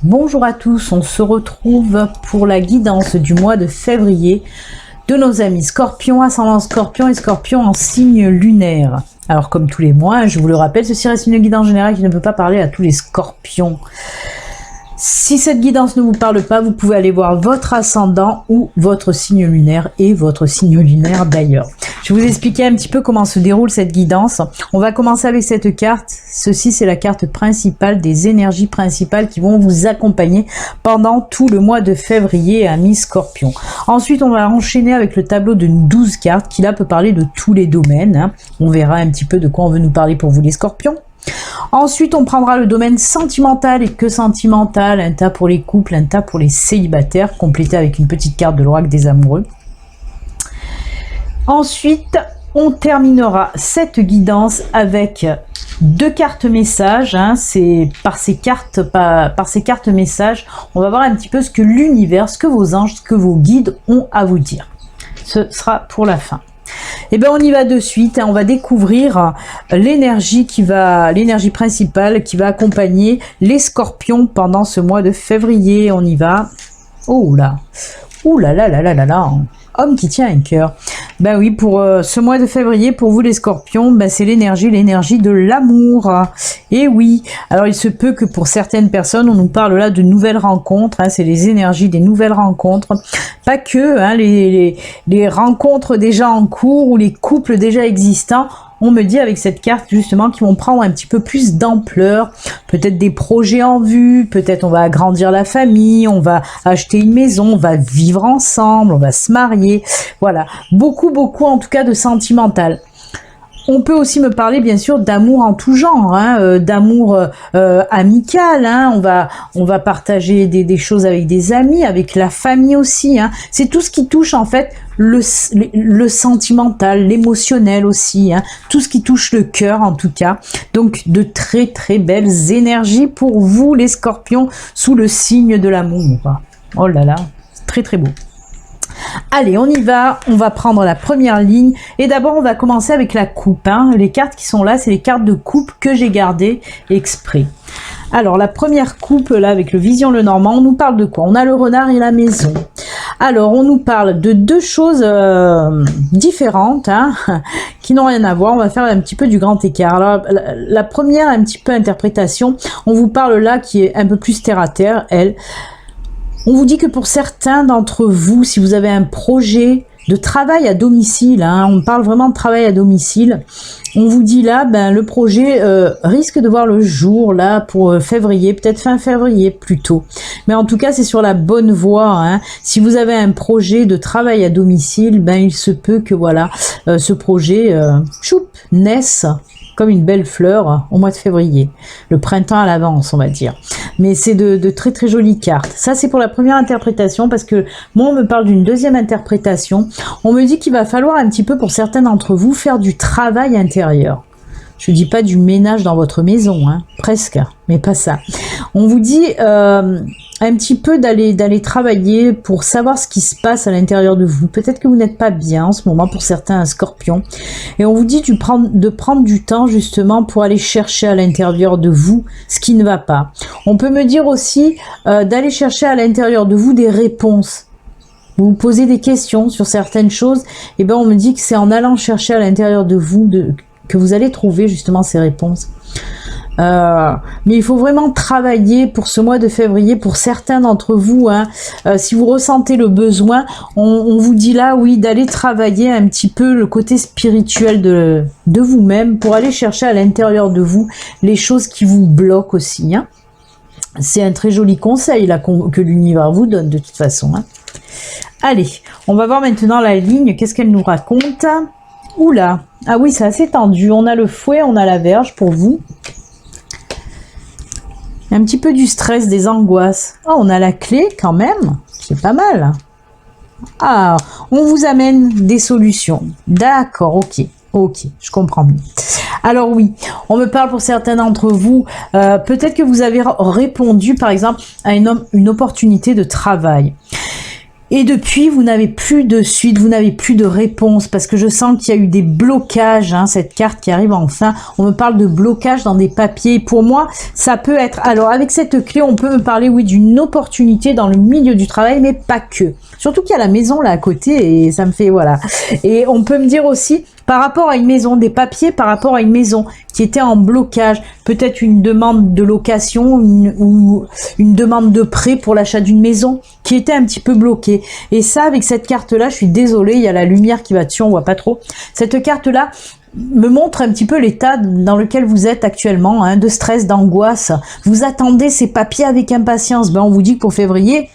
Bonjour à tous, on se retrouve pour la guidance du mois de février de nos amis Scorpion, ascendant Scorpion et Scorpion en signe lunaire. Alors comme tous les mois, je vous le rappelle, ceci reste une guidance générale qui ne peut pas parler à tous les Scorpions. Si cette guidance ne vous parle pas, vous pouvez aller voir votre ascendant ou votre signe lunaire et votre signe lunaire d'ailleurs. Je vais vous expliquer un petit peu comment se déroule cette guidance. On va commencer avec cette carte. Ceci, c'est la carte principale des énergies principales qui vont vous accompagner pendant tout le mois de février à mi-Scorpion. Ensuite, on va enchaîner avec le tableau de 12 cartes qui là peut parler de tous les domaines. On verra un petit peu de quoi on veut nous parler pour vous les Scorpions. Ensuite, on prendra le domaine sentimental et que sentimental, un tas pour les couples, un tas pour les célibataires, complété avec une petite carte de l'oracle des amoureux. Ensuite, on terminera cette guidance avec deux cartes messages. C'est par ces cartes messages, on va voir un petit peu ce que l'univers, ce que vos anges, ce que vos guides ont à vous dire. Ce sera pour la fin. Et bien on y va de suite, on va découvrir l'énergie principale qui va accompagner les Scorpions pendant ce mois de février. On y va. Oh là, ouh là là là là là là. Homme qui tient un cœur. Ben oui, pour ce mois de février, pour vous les Scorpions, ben c'est l'énergie de l'amour. Et oui, alors il se peut que pour certaines personnes, on nous parle là de nouvelles rencontres. C'est les énergies des nouvelles rencontres. Pas que les rencontres déjà en cours ou les couples déjà existants. On me dit avec cette carte justement qu'ils vont prendre un petit peu plus d'ampleur, peut-être des projets en vue, peut-être on va agrandir la famille, on va acheter une maison, on va vivre ensemble, on va se marier, voilà, beaucoup en tout cas de sentimental. On peut aussi me parler bien sûr d'amour en tout genre, d'amour amical. On va partager des choses avec des amis, avec la famille aussi. C'est tout ce qui touche en fait le sentimental, l'émotionnel aussi. Tout ce qui touche le cœur en tout cas. Donc de très très belles énergies pour vous les Scorpions sous le signe de l'amour. Oh là là, très très beau. Allez, on y va, on va prendre la première ligne et d'abord on va commencer avec la coupe. Les cartes qui sont là, c'est les cartes de coupe que j'ai gardées exprès. Alors la première coupe là avec le Vision le Normand, on nous parle de quoi? On a le renard et la maison. Alors on nous parle de deux choses différentes qui n'ont rien à voir. On va faire un petit peu du grand écart. Alors la première un petit peu interprétation, on vous parle là qui est un peu plus terre à terre, elle. On vous dit que pour certains d'entre vous, si vous avez un projet de travail à domicile, on parle vraiment de travail à domicile, on vous dit là, le projet risque de voir le jour là pour février, peut-être fin février plutôt. Mais en tout cas, c'est sur la bonne voie. Si vous avez un projet de travail à domicile, il se peut que voilà, ce projet naisse comme une belle fleur au mois de février. Le printemps à l'avance, on va dire. Mais c'est de très très jolies cartes. Ça, c'est pour la première interprétation parce que moi, on me parle d'une deuxième interprétation. On me dit qu'il va falloir un petit peu pour certains d'entre vous faire du travail intérieur. Je dis pas du ménage dans votre maison, presque, mais pas ça. On vous dit un petit peu d'aller travailler pour savoir ce qui se passe à l'intérieur de vous. Peut-être que vous n'êtes pas bien en ce moment pour certains Scorpions. Et on vous dit de prendre du temps justement pour aller chercher à l'intérieur de vous ce qui ne va pas. On peut me dire aussi d'aller chercher à l'intérieur de vous des réponses. Vous vous posez des questions sur certaines choses. Et on me dit que c'est en allant chercher à l'intérieur de vous que vous allez trouver justement ces réponses. Mais il faut vraiment travailler pour ce mois de février, pour certains d'entre vous, si vous ressentez le besoin, on vous dit là, oui, d'aller travailler un petit peu le côté spirituel de vous-même, pour aller chercher à l'intérieur de vous les choses qui vous bloquent aussi. C'est un très joli conseil là que l'univers vous donne de toute façon. Allez, on va voir maintenant la ligne, qu'est-ce qu'elle nous raconte? Oula, ah oui, c'est assez tendu. On a le fouet, on a la verge pour vous. Un petit peu du stress, des angoisses. Oh, on a la clé quand même. C'est pas mal. Ah, on vous amène des solutions. D'accord, ok, je comprends mieux. Alors oui, on me parle pour certains d'entre vous, peut-être que vous avez répondu par exemple à une opportunité de travail. Et depuis, vous n'avez plus de suite, vous n'avez plus de réponse, parce que je sens qu'il y a eu des blocages, hein, cette carte qui arrive enfin. On me parle de blocage dans des papiers. Pour moi, ça peut être... Alors, avec cette clé, on peut me parler, oui, d'une opportunité dans le milieu du travail, mais pas que. Surtout qu'il y a la maison là à côté, et ça me fait... Voilà. Et on peut me dire aussi, par rapport à une maison, des papiers par rapport à une maison qui était en blocage, peut-être une demande de location ou une demande de prêt pour l'achat d'une maison qui était un petit peu bloquée. Et ça, avec cette carte-là, je suis désolée, il y a la lumière qui va dessus, on voit pas trop. Cette carte-là me montre un petit peu l'état dans lequel vous êtes actuellement, hein, de stress, d'angoisse. Vous attendez ces papiers avec impatience. Ben, on vous dit que pour février,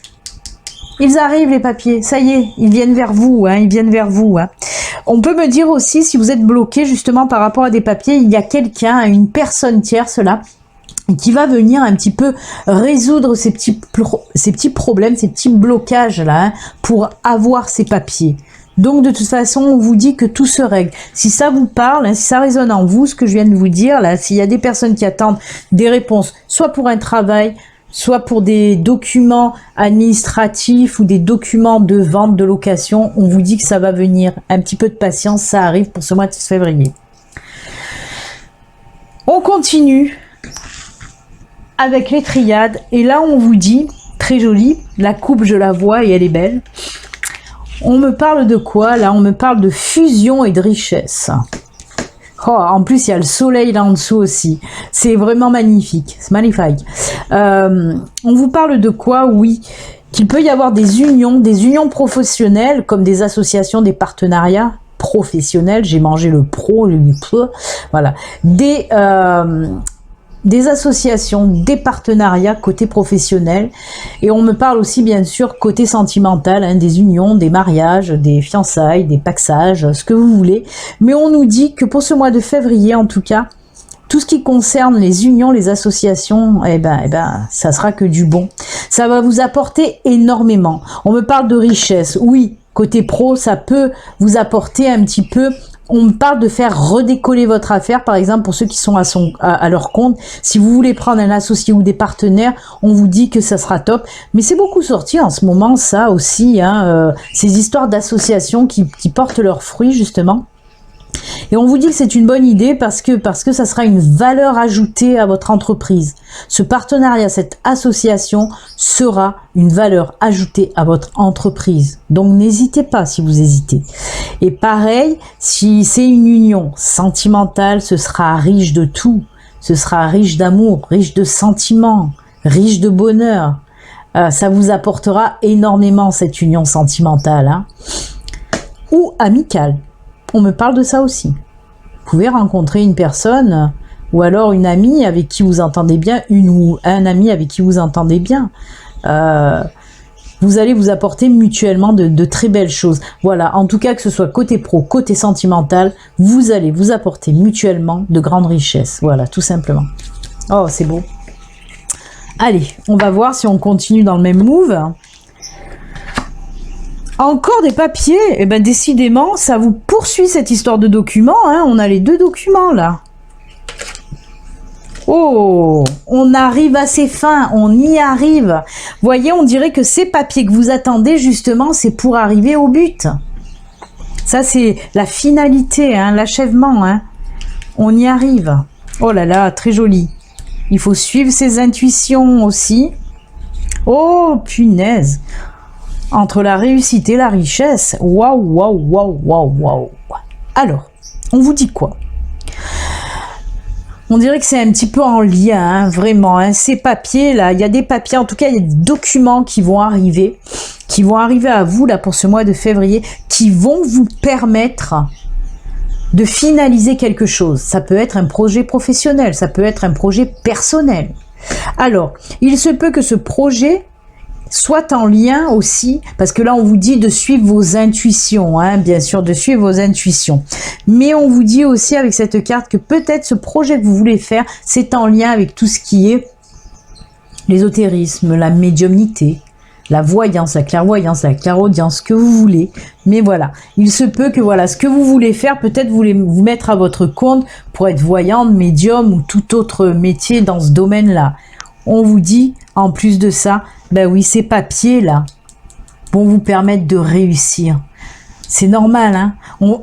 ils arrivent les papiers, ça y est, ils viennent vers vous, hein, ils viennent vers vous. Hein. On peut me dire aussi, si vous êtes bloqué justement par rapport à des papiers, il y a quelqu'un, une personne tierce là, qui va venir un petit peu résoudre ces petits problèmes, ces petits blocages là, hein, pour avoir ces papiers. Donc de toute façon, on vous dit que tout se règle. Si ça vous parle, hein, si ça résonne en vous, ce que je viens de vous dire, là, s'il y a des personnes qui attendent des réponses, soit pour un travail, soit pour des documents administratifs ou des documents de vente, de location, on vous dit que ça va venir. Un petit peu de patience, ça arrive pour ce mois de février. On continue avec les triades. Et là, on vous dit, très joli, la coupe, je la vois et elle est belle. On me parle de quoi? Là, on me parle de fusion et de richesse. Oh, en plus, il y a le soleil là en dessous aussi. C'est vraiment magnifique. C'est magnifique. On vous parle de quoi? Oui, qu'il peut y avoir des unions professionnelles, comme des associations, des partenariats professionnels. J'ai mangé le pro, voilà. Des associations, des partenariats côté professionnel, et on me parle aussi bien sûr côté sentimental, hein, des unions, des mariages, des fiançailles, des paxages, ce que vous voulez, mais on nous dit que pour ce mois de février en tout cas, tout ce qui concerne les unions, les associations, ça sera que du bon. Ça va vous apporter énormément. On me parle de richesse, oui, côté pro, ça peut vous apporter un petit peu. On me parle de faire redécoller votre affaire, par exemple, pour ceux qui sont à leur compte. Si vous voulez prendre un associé ou des partenaires, on vous dit que ça sera top. Mais c'est beaucoup sorti en ce moment, ça aussi, hein, ces histoires d'associations qui portent leurs fruits, justement. Et on vous dit que c'est une bonne idée parce que ça sera une valeur ajoutée à votre entreprise. Ce partenariat, cette association sera une valeur ajoutée à votre entreprise. Donc n'hésitez pas si vous hésitez. Et pareil, si c'est une union sentimentale, ce sera riche de tout. Ce sera riche d'amour, riche de sentiments, riche de bonheur. Ça vous apportera énormément cette union sentimentale, hein. Ou amicale. On me parle de ça aussi. Vous pouvez rencontrer une personne ou alors une amie avec qui vous entendez bien, une ou un ami avec qui vous entendez bien. Vous allez vous apporter mutuellement de très belles choses. Voilà, en tout cas que ce soit côté pro, côté sentimental, vous allez vous apporter mutuellement de grandes richesses. Voilà, tout simplement. Oh, c'est beau. Allez, on va voir si on continue dans le même move. Encore des papiers, et ben décidément, ça vous poursuit cette histoire de documents, hein. On a les deux documents là. Oh, on arrive à ses fins, on y arrive. Voyez, on dirait que ces papiers que vous attendez, justement, c'est pour arriver au but. Ça, c'est la finalité, hein, l'achèvement, hein. On y arrive. Oh là là, très joli. Il faut suivre ses intuitions aussi. Oh, punaise. Entre la réussite et la richesse, waouh, waouh, waouh, waouh, waouh. Alors, on vous dit quoi? On dirait que c'est un petit peu en lien, hein, vraiment. Hein, ces papiers-là, il y a des papiers, en tout cas, il y a des documents qui vont arriver à vous, là, pour ce mois de février, qui vont vous permettre de finaliser quelque chose. Ça peut être un projet professionnel, ça peut être un projet personnel. Alors, il se peut que ce projet soit en lien aussi, parce que là on vous dit de suivre vos intuitions, hein, bien sûr, de suivre vos intuitions. Mais on vous dit aussi avec cette carte que peut-être ce projet que vous voulez faire, c'est en lien avec tout ce qui est l'ésotérisme, la médiumnité, la voyance, la clairvoyance, la clairaudience, ce que vous voulez. Mais voilà, il se peut que voilà, ce que vous voulez faire, peut-être vous voulez vous mettre à votre compte pour être voyante, médium ou tout autre métier dans ce domaine-là. On vous dit, en plus de ça, ben oui, ces papiers-là, vont vous permettre de réussir. C'est normal, hein.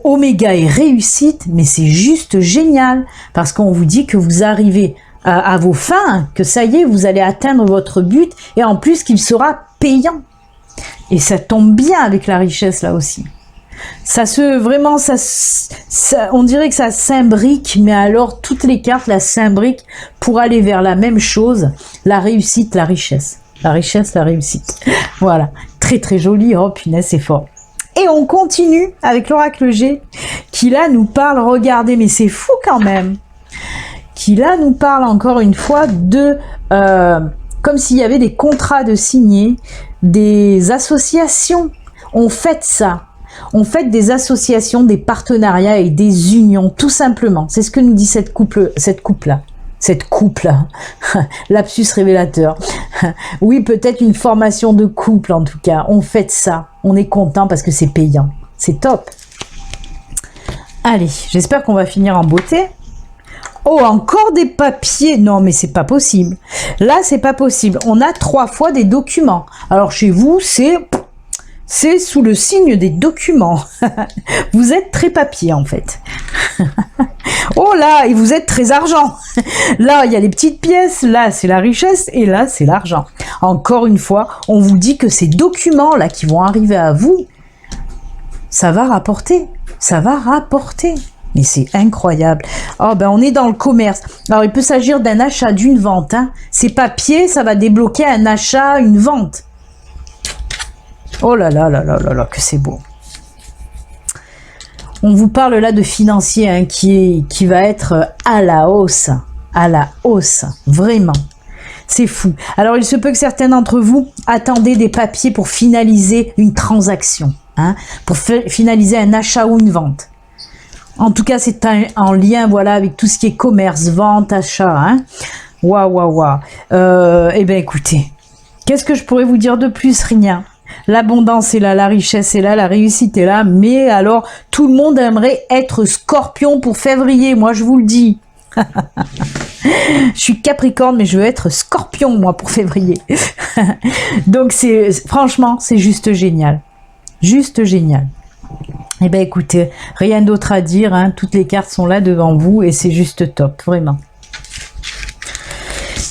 Oméga et réussite, mais c'est juste génial, parce qu'on vous dit que vous arrivez à vos fins, que ça y est, vous allez atteindre votre but, et en plus qu'il sera payant. Et ça tombe bien avec la richesse là aussi. On dirait que ça s'imbrique, mais alors toutes les cartes la s'imbriquent pour aller vers la même chose, la réussite, la richesse. La richesse, la réussite. Voilà, très très joli, oh punaise, c'est fort. Et on continue avec l'oracle G, qui là nous parle, regardez, mais c'est fou quand même, qui là nous parle encore une fois de, comme s'il y avait des contrats de signer, des associations. On fête ça. On fait des associations, des partenariats et des unions, tout simplement. C'est ce que nous dit cette couple-là. Cette couple-là. Lapsus révélateur. Oui, peut-être une formation de couple, en tout cas. On fait ça. On est content parce que c'est payant. C'est top. Allez, j'espère qu'on va finir en beauté. Oh, encore des papiers. Non, mais c'est pas possible. Là, c'est pas possible. On a 3 fois des documents. Alors, chez vous, c'est sous le signe des documents. Vous êtes très papier, en fait. Oh là, et vous êtes très argent. Là, il y a les petites pièces. Là, c'est la richesse. Et là, c'est l'argent. Encore une fois, on vous dit que ces documents-là qui vont arriver à vous, ça va rapporter. Ça va rapporter. Mais c'est incroyable. Oh, ben, on est dans le commerce. Alors, il peut s'agir d'un achat, d'une vente. Hein. Ces papiers, ça va débloquer un achat, une vente. Oh là là là là là là, que c'est beau. On vous parle là de financier, hein, qui va être à la hausse, vraiment. C'est fou. Alors, il se peut que certains d'entre vous attendez des papiers pour finaliser une transaction, hein, pour finaliser un achat ou une vente. En tout cas, c'est en lien, voilà, avec tout ce qui est commerce, vente, achat. Hein. Waouh, waouh, waouh. Eh bien, écoutez, qu'est-ce que je pourrais vous dire de plus? Rien. L'abondance est là, la richesse est là, la réussite est là. Mais alors, tout le monde aimerait être Scorpion pour février. Moi, je vous le dis. Je suis Capricorne, mais je veux être Scorpion, moi, pour février. Donc, franchement, c'est juste génial. Juste génial. Eh bien, écoutez, rien d'autre à dire, hein. Toutes les cartes sont là devant vous et c'est juste top, vraiment.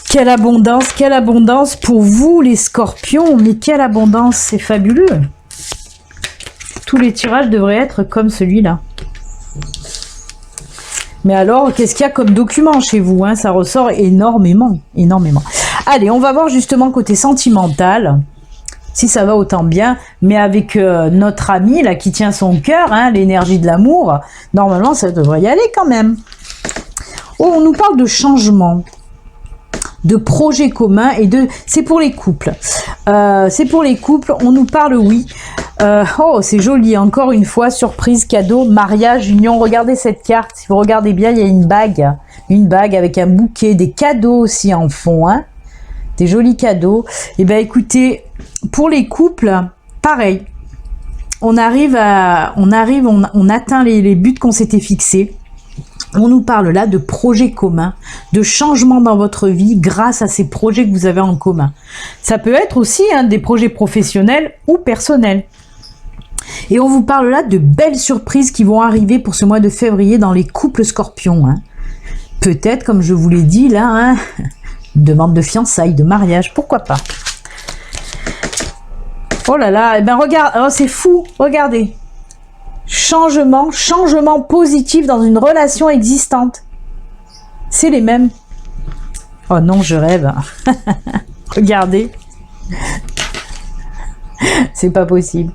Quelle abondance pour vous, les scorpions, mais quelle abondance, c'est fabuleux. Tous les tirages devraient être comme celui-là. Mais alors, qu'est-ce qu'il y a comme document chez vous, hein? Ça ressort énormément, énormément. Allez, on va voir justement côté sentimental. Si ça va autant bien, mais avec notre ami là qui tient son cœur, hein, l'énergie de l'amour, normalement ça devrait y aller quand même. Oh, on nous parle de changement, de projets communs et de... C'est pour les couples. C'est pour les couples, on nous parle, oui. Oh, c'est joli, encore une fois, surprise, cadeau, mariage, union. Regardez cette carte, si vous regardez bien, il y a une bague avec un bouquet, des cadeaux aussi en fond, hein. Des jolis cadeaux. Et bien écoutez, pour les couples, pareil. On atteint les buts qu'on s'était fixés. On nous parle là de projets communs, de changements dans votre vie grâce à ces projets que vous avez en commun. Ça peut être aussi, hein, des projets professionnels ou personnels. Et on vous parle là de belles surprises qui vont arriver pour ce mois de février dans les couples scorpions. Hein. Peut-être, comme je vous l'ai dit là, hein, une demande de fiançailles, de mariage, pourquoi pas. Oh là là, eh ben regarde, oh, c'est fou, regardez. Changement positif dans une relation existante. C'est les mêmes. Oh non, je rêve. Regardez. C'est pas possible.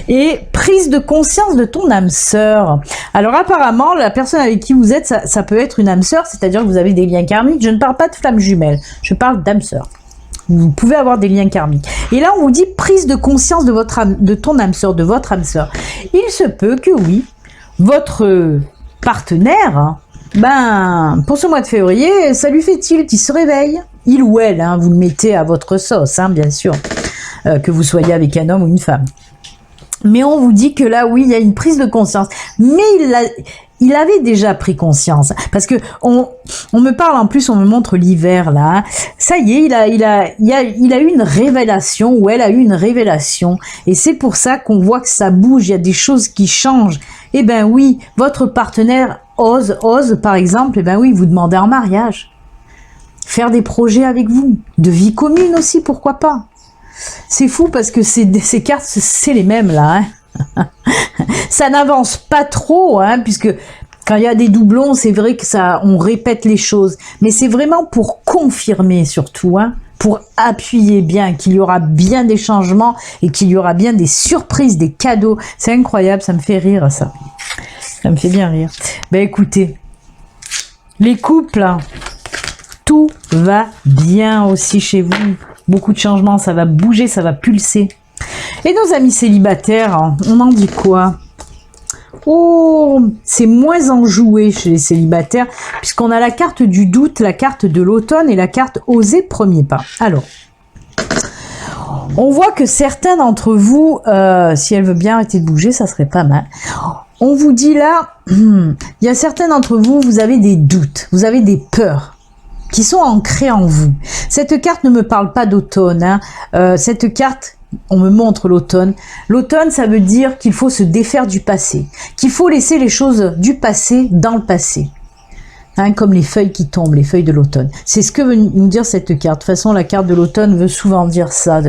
Et prise de conscience de ton âme sœur. Alors apparemment, la personne avec qui vous êtes, ça peut être une âme sœur, c'est-à-dire que vous avez des liens karmiques. Je ne parle pas de flammes jumelles, je parle d'âme sœur. Vous pouvez avoir des liens karmiques. Et là, on vous dit prise de conscience de ton âme sœur, de votre âme sœur. Il se peut que oui, votre partenaire, ben, pour ce mois de février, ça lui fait tilt, il se réveille. Il ou elle, hein, vous le mettez à votre sauce, hein, bien sûr, que vous soyez avec un homme ou une femme. Mais on vous dit que là, oui, il y a une prise de conscience. Mais il avait déjà pris conscience. Parce que on me parle en plus, on me montre l'hiver là. Hein. Ça y est, il a eu une révélation, ou elle a eu une révélation. Et c'est pour ça qu'on voit que ça bouge, il y a des choses qui changent. Eh ben oui, votre partenaire ose par exemple, eh ben oui, vous demandez en mariage. Faire des projets avec vous, de vie commune aussi, pourquoi pas. C'est fou parce que ces cartes, c'est les mêmes là. Hein. Ça n'avance pas trop, hein, puisque quand il y a des doublons, c'est vrai que on répète les choses. Mais c'est vraiment pour confirmer surtout, hein, pour appuyer bien qu'il y aura bien des changements et qu'il y aura bien des surprises, des cadeaux. C'est incroyable, ça me fait rire ça. Ça me fait bien rire. Ben écoutez, les couples, tout va bien aussi chez vous. Beaucoup de changements, ça va bouger, ça va pulser. Et nos amis célibataires, on en dit quoi? Oh, c'est moins enjoué chez les célibataires, puisqu'on a la carte du doute, la carte de l'automne et la carte oser premier pas. Alors, on voit que certains d'entre vous, si elle veut bien arrêter de bouger, ça serait pas mal. On vous dit là, il y a certains d'entre vous, vous avez des doutes, vous avez des peurs qui sont ancrées en vous. Cette carte ne me parle pas d'automne. Hein. Cette carte, on me montre l'automne. L'automne, ça veut dire qu'il faut se défaire du passé, qu'il faut laisser les choses du passé dans le passé. Hein, comme les feuilles qui tombent, les feuilles de l'automne. C'est ce que veut nous dire cette carte. De toute façon, la carte de l'automne veut souvent dire ça,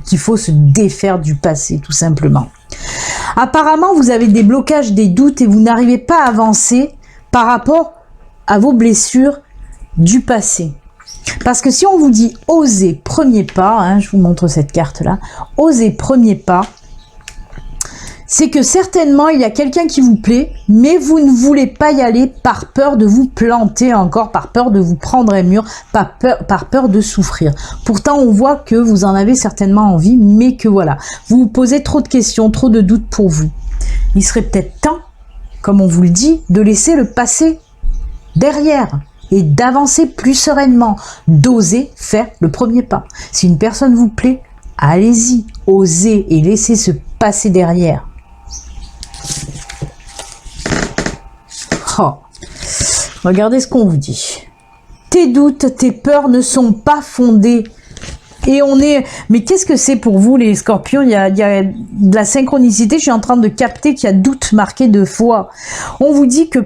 qu'il faut se défaire du passé, tout simplement. Apparemment, vous avez des blocages, des doutes et vous n'arrivez pas à avancer par rapport à vos blessures du passé. Parce que si on vous dit oser premier pas, hein, je vous montre cette carte là, oser premier pas, c'est que certainement il y a quelqu'un qui vous plaît, mais vous ne voulez pas y aller par peur de vous planter encore, par peur de vous prendre un mur, par peur de souffrir. Pourtant on voit que vous en avez certainement envie, mais que voilà, vous vous posez trop de questions, trop de doutes pour vous. Il serait peut-être temps, comme on vous le dit, de laisser le passé derrière et d'avancer plus sereinement, d'oser faire le premier pas. Si une personne vous plaît, allez-y, osez et laissez se passer derrière. Oh. Regardez ce qu'on vous dit. Tes doutes, tes peurs ne sont pas fondés. Et on est... Mais qu'est-ce que c'est pour vous les scorpions? Il y a de la synchronicité. Je suis en train de capter qu'il y a doute marqué 2 fois. On vous dit que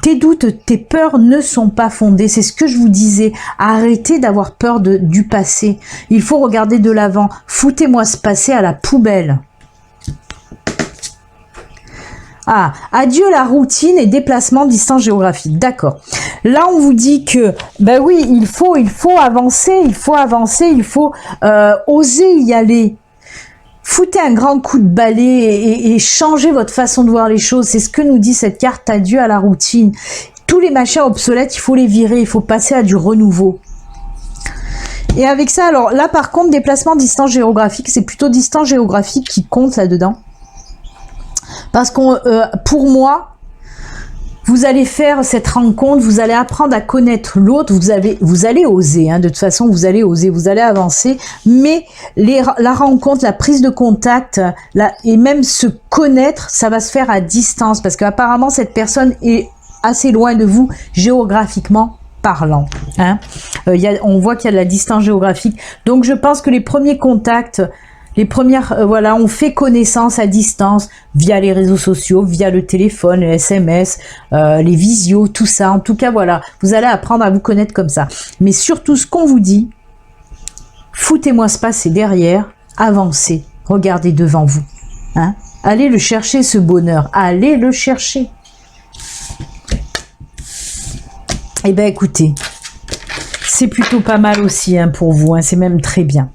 tes doutes, tes peurs ne sont pas fondées. C'est ce que je vous disais. Arrêtez d'avoir peur du passé. Il faut regarder de l'avant. Foutez-moi ce passé à la poubelle. Ah, adieu la routine et déplacement distance géographique. D'accord. Là, on vous dit que, ben oui, il faut avancer, il faut oser y aller. Foutez un grand coup de balai et changez votre façon de voir les choses. C'est ce que nous dit cette carte, adieu à la routine. Tous les machins obsolètes, il faut les virer, il faut passer à du renouveau. Et avec ça, alors là, par contre, déplacement distance géographique, c'est plutôt distance géographique qui compte là-dedans. Parce que pour moi, vous allez faire cette rencontre, vous allez apprendre à connaître l'autre, vous allez oser, hein, de toute façon, vous allez oser, vous allez avancer, mais la rencontre, la prise de contact, et même se connaître, ça va se faire à distance, parce qu'apparemment, cette personne est assez loin de vous, géographiquement parlant. Hein. On voit qu'il y a de la distance géographique, donc je pense que les premiers contacts, les premières, voilà, on fait connaissance à distance via les réseaux sociaux, via le téléphone, les SMS, les visios, tout ça. En tout cas, voilà, vous allez apprendre à vous connaître comme ça. Mais surtout, ce qu'on vous dit, foutez-moi ce passé derrière, avancez, regardez devant vous. Hein. Allez le chercher, ce bonheur. Allez le chercher. Eh bien, écoutez, c'est plutôt pas mal aussi hein, pour vous. Hein, c'est même très bien.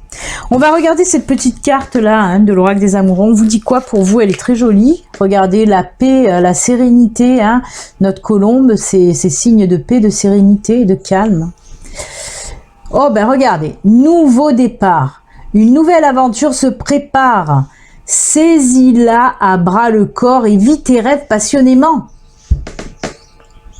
On va regarder cette petite carte là hein, de l'oracle des amoureux. On vous dit quoi pour vous? Elle est très jolie. Regardez la paix, la sérénité. Hein. Notre colombe, c'est signe de paix, de sérénité et de calme. Oh ben regardez, nouveau départ. Une nouvelle aventure se prépare. Saisis-la à bras le corps et vis tes rêves passionnément.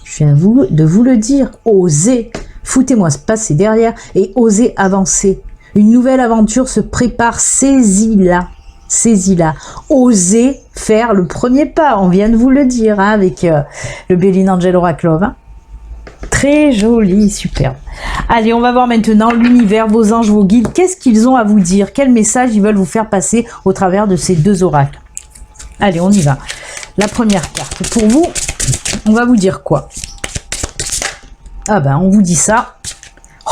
Je viens de vous le dire. Osez. Foutez-moi ce passé derrière et osez avancer. Une nouvelle aventure se prépare, saisis-la. Saisis-la. Osez faire le premier pas. On vient de vous le dire hein, avec le Béline Angel Oracle Love. Hein. Très joli, superbe. Allez, on va voir maintenant l'univers, vos anges, vos guides. Qu'est-ce qu'ils ont à vous dire? Quel message ils veulent vous faire passer au travers de ces deux oracles? Allez, on y va. La première carte. Pour vous, on va vous dire quoi? Ah ben, on vous dit ça.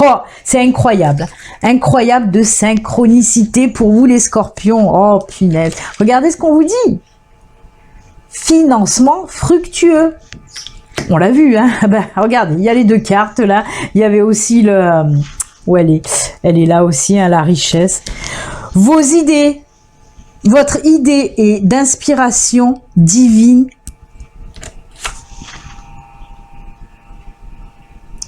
Oh, c'est incroyable. Incroyable de synchronicité pour vous les scorpions. Oh, punaise. Regardez ce qu'on vous dit. Financement fructueux. On l'a vu, hein. Ben, regardez, il y a les deux cartes là. Il y avait aussi le... Où elle est? Elle est là aussi, hein, la richesse. Vos idées. Votre idée est d'inspiration divine.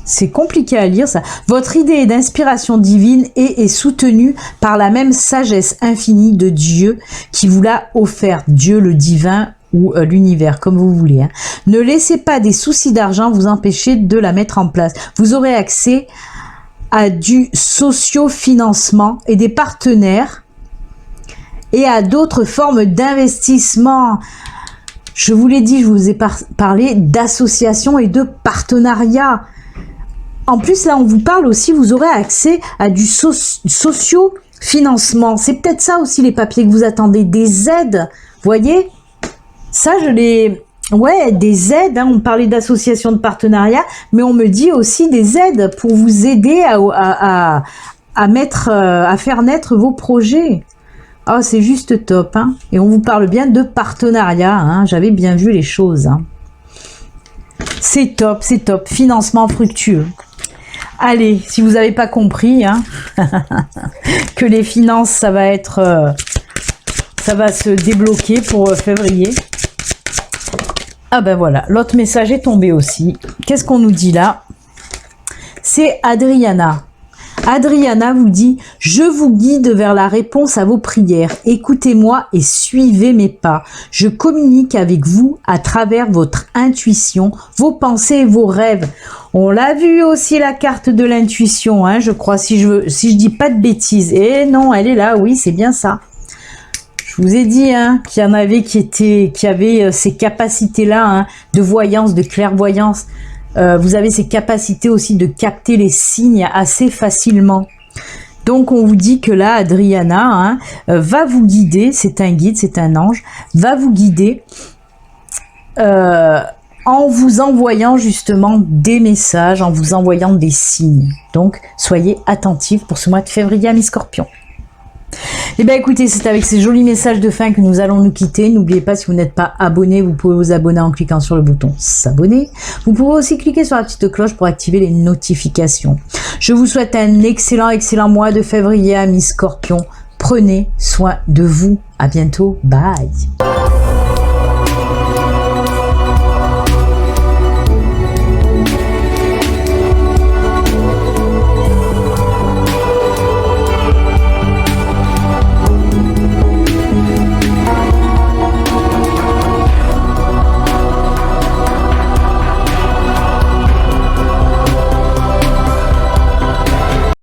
C'est compliqué à lire ça. Votre idée d'inspiration divine est soutenue par la même sagesse infinie de Dieu qui vous l'a offert. Dieu le divin ou l'univers, comme vous voulez. Hein. Ne laissez pas des soucis d'argent vous empêcher de la mettre en place. Vous aurez accès à du socio-financement et des partenaires et à d'autres formes d'investissement. Je vous l'ai dit, je vous ai parlé d'associations et de partenariats. En plus, là, on vous parle aussi, vous aurez accès à du socio-financement. C'est peut-être ça aussi les papiers que vous attendez, des aides. Vous voyez? Ça, je l'ai... Ouais, des aides. Hein. On parlait d'associations de partenariat, mais on me dit aussi des aides pour vous aider à faire naître vos projets. Oh, c'est juste top. Hein. Et on vous parle bien de partenariat. Hein. J'avais bien vu les choses. Hein. C'est top, c'est top. Financement fructueux. Allez, si vous n'avez pas compris hein, que les finances, ça va se débloquer pour février. Ah ben voilà, l'autre message est tombé aussi. Qu'est-ce qu'on nous dit là? C'est Adriana. Adriana vous dit « Je vous guide vers la réponse à vos prières. Écoutez-moi et suivez mes pas. Je communique avec vous à travers votre intuition, vos pensées et vos rêves. » On l'a vu aussi la carte de l'intuition, hein, je crois, si je dis pas de bêtises. Et non, elle est là, oui, c'est bien ça. Je vous ai dit hein, qu'il y en avait qui avaient ces capacités-là hein, de voyance, de clairvoyance. Vous avez ces capacités aussi de capter les signes assez facilement. Donc on vous dit que là, Adriana hein, va vous guider, c'est un guide, c'est un ange, va vous guider en vous envoyant justement des messages, en vous envoyant des signes. Donc soyez attentifs pour ce mois de février, mes scorpions. Et bien écoutez, c'est avec ces jolis messages de fin que nous allons nous quitter. N'oubliez pas, si vous n'êtes pas abonné, vous pouvez vous abonner en cliquant sur le bouton s'abonner. Vous pouvez aussi cliquer sur la petite cloche pour activer les notifications. Je vous souhaite un excellent mois de février, amis scorpions. Prenez soin de vous. À bientôt. Bye.